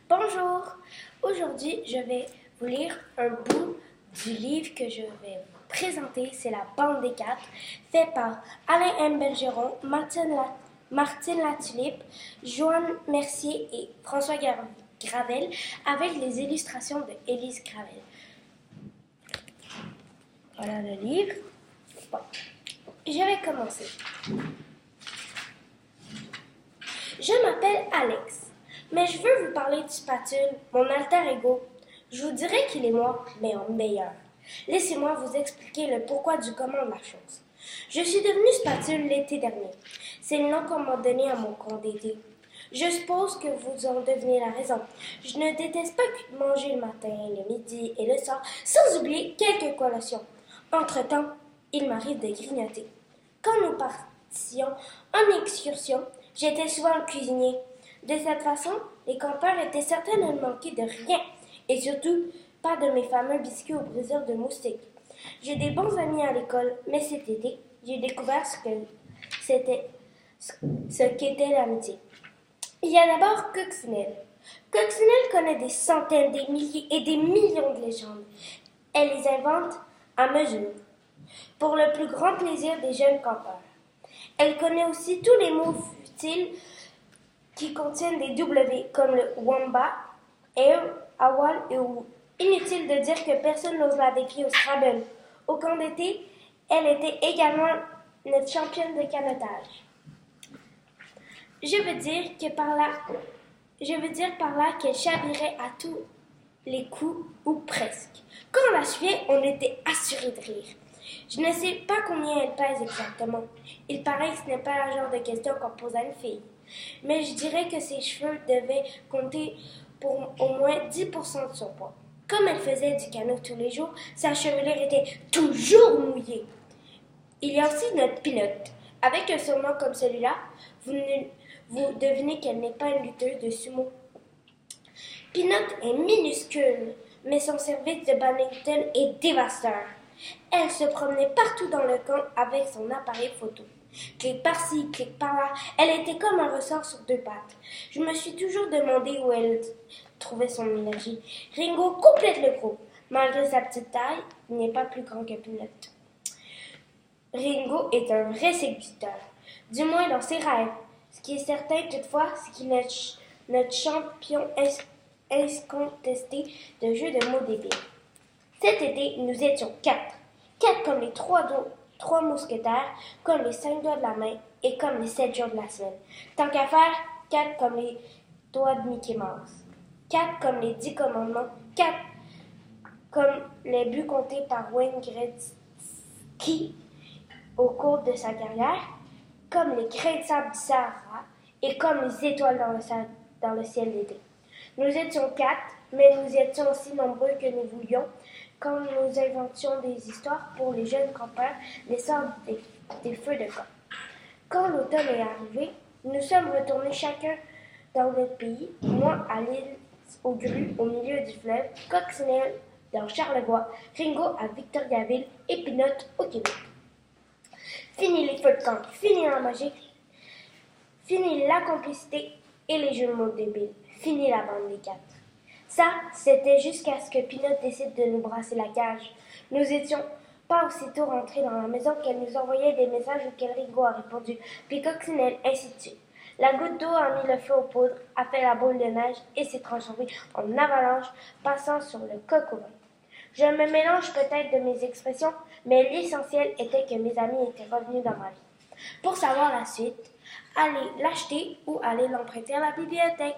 Bonjour, aujourd'hui je vais vous lire un bout du livre que je vais vous présenter. C'est La Bande des Quatre, fait par Alain M. Bergeron, Martine Latulippe, Joanne Mercier et François Gravel, avec les illustrations de Élise Gravel. Voilà le livre. Bon, je vais commencer. Je m'appelle Alex. Mais je veux vous parler du Spatule, mon alter ego. Je vous dirai qu'il est moi, mais en meilleur. Laissez-moi vous expliquer le pourquoi du comment de la chose. Je suis devenue Spatule l'été dernier. C'est le nom qu'on m'a donné à mon compte d'été. Je suppose que vous en devinez la raison. Je ne déteste pas que manger le matin, le midi et le soir, sans oublier quelques collations. Entre-temps, il m'arrive de grignoter. Quand nous partions en excursion, j'étais souvent le cuisinier. De cette façon, les campeurs étaient certains de ne manquer de rien, et surtout pas de mes fameux biscuits au briseur de moustiques. J'ai des bons amis à l'école, mais cet été, j'ai découvert ce qu'était l'amitié. Il y a d'abord Coccinelle. Coccinelle connaît des centaines, des milliers et des millions de légendes. Elle les invente à mesure, pour le plus grand plaisir des jeunes campeurs. Elle connaît aussi tous les mots futiles qui contiennent des W, comme le Wamba, Air, Awal et Ou. Inutile de dire que personne n'ose la décrire au Scrabble. Au camp d'été, elle était également notre championne de canotage. Je veux dire par là qu'elle chavirait à tous les coups, ou presque. Quand on la suivait, on était assuré de rire. Je ne sais pas combien elle pèse exactement. Il paraît que ce n'est pas le genre de question qu'on pose à une fille. Mais je dirais que ses cheveux devaient compter pour au moins 10% de son poids. Comme elle faisait du canot tous les jours, sa chevelure était toujours mouillée. Il y a aussi notre pilote. Avec un surnom comme celui-là, vous devinez qu'elle n'est pas une lutteuse de sumo. Pinot est minuscule, mais son service de badminton est dévastateur. Elle se promenait partout dans le camp avec son appareil photo. Clique par-ci, clique par-là, elle était comme un ressort sur deux pattes. Je me suis toujours demandé où elle trouvait son énergie. Ringo complète le groupe. Malgré sa petite taille, il n'est pas plus grand que Pinot. Ringo est un vrai séducteur, du moins dans ses rêves. Ce qui est certain toutefois, c'est qu'il est notre champion incontesté de jeux de mots débiles. Cet été, nous étions quatre. Quatre comme les trois mousquetaires, comme les 5 doigts de la main et comme les 7 jours de la semaine. Tant qu'à faire, 4 comme les doigts de Mickey Mouse. 4 comme les 10 commandements. 4 comme les buts comptés par Wayne Gretzky au cours de sa carrière. Comme les grains de sable du Sahara et comme les étoiles dans le ciel d'été. Nous étions 4, mais nous étions aussi nombreux que nous voulions quand nous inventions des histoires pour les jeunes campeurs les sorts des feux de camp. Quand l'automne est arrivé, nous sommes retournés chacun dans notre pays, moi à l'île aux grues au milieu du fleuve, Coccinelle dans Charlevoix, Ringo à Victoriaville et Pinot au Québec. Fini les feux de camp, fini la magie, fini la complicité et les jeux de mots débiles, fini la bande des quatre. Ça, c'était jusqu'à ce que Pinot décide de nous brasser la cage. Nous étions pas aussitôt rentrés dans la maison qu'elle nous envoyait des messages auxquels Ringo a répondu, puis Coccinelle, ainsi de suite. La goutte d'eau a mis le feu aux poudres, a fait la boule de neige et s'est transformée en avalanche, passant sur le coq au vin. Je me mélange peut-être de mes expressions, mais l'essentiel était que mes amis étaient revenus dans ma vie. Pour savoir la suite, allez l'acheter ou allez l'emprunter à la bibliothèque.